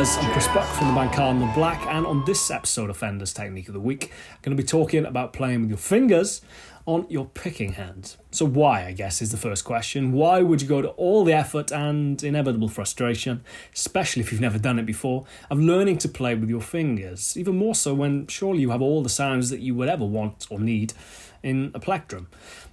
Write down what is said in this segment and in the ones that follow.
fellas, I'm Buck from the band Cardinal Black, and on this episode of Fender's Technique of the Week, I'm going to be talking about playing with your fingers on your picking hand. So why, I guess, is the first question. Why would you go to all the effort and inevitable frustration, especially if you've never done it before, of learning to play with your fingers, even more so when surely you have all the sounds that you would ever want or need in a plectrum?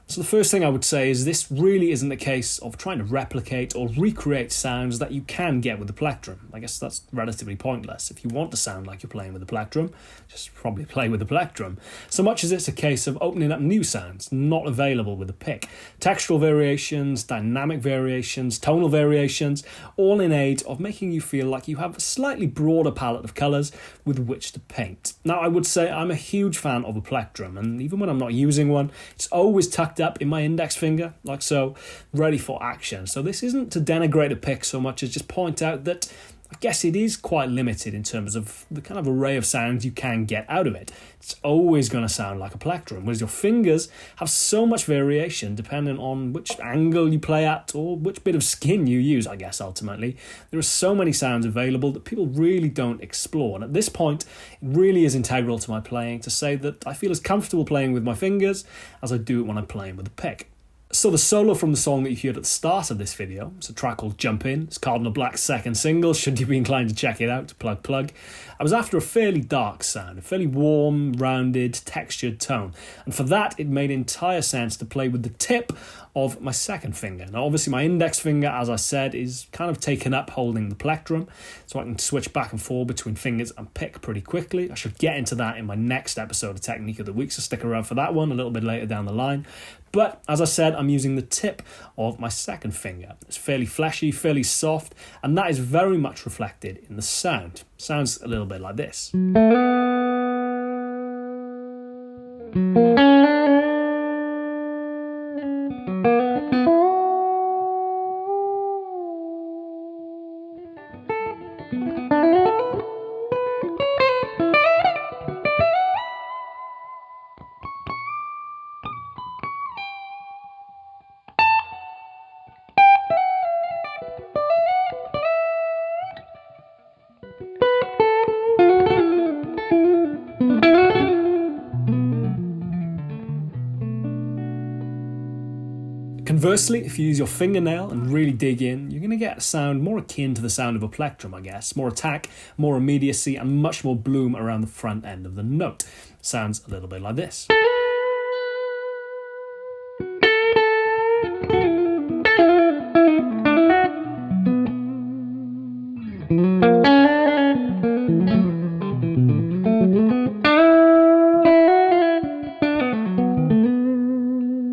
So the first thing I would say is this really isn't a case of trying to replicate or recreate sounds that you can get with the plectrum. I guess that's relatively pointless. If you want to sound like you're playing with the plectrum, just probably play with the plectrum. So much as it's a case of opening up new sounds not available with the pick. Textural variations, dynamic variations, tonal variations, all in aid of making you feel like you have a slightly broader palette of colours with which to paint. Now, I would say I'm a huge fan of a plectrum, and even when I'm not using one, it's always tucked up in my index finger, like so, ready for action. So this isn't to denigrate a pick so much as just point out that I guess it is quite limited in terms of the kind of array of sounds you can get out of it. It's always going to sound like a plectrum, whereas your fingers have so much variation depending on which angle you play at or which bit of skin you use, I guess, ultimately. There are so many sounds available that people really don't explore. And at this point, it really is integral to my playing to say that I feel as comfortable playing with my fingers as I do when I'm playing with a pick. So the solo from the song that you heard at the start of this video, it's a track called Jump In. It's Cardinal Black's second single, should you be inclined to check it out, plug. I was after a fairly dark sound, a fairly warm, rounded, textured tone. And for that, it made entire sense to play with the tip of my second finger. Now, obviously, my index finger, as I said, is kind of taken up holding the plectrum, so I can switch back and forth between fingers and pick pretty quickly. I should get into that in my next episode of Technique of the Week, so stick around for that one a little bit later down the line. But, as I said, I'm using the tip of my second finger. It's fairly fleshy, fairly soft, and that is very much reflected in the sound. Sounds a little bit like this. Conversely, if you use your fingernail and really dig in, you're going to get a sound more akin to the sound of a plectrum, I guess. More attack, more immediacy, and much more bloom around the front end of the note. Sounds a little bit like this.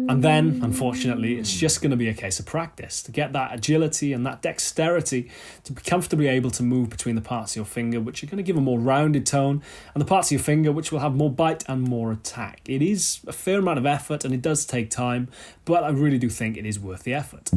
And then, unfortunately, it's just going to be a case of practice to get that agility and that dexterity to be comfortably able to move between the parts of your finger, which are going to give a more rounded tone, and the parts of your finger which will have more bite and more attack. It is a fair amount of effort and it does take time, but I really do think it is worth the effort.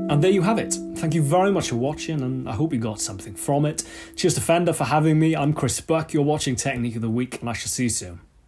And there you have it. Thank you very much for watching, and I hope you got something from it. Cheers to Fender for having me. I'm Buck. You're watching Technique of the Week, and I shall see you soon.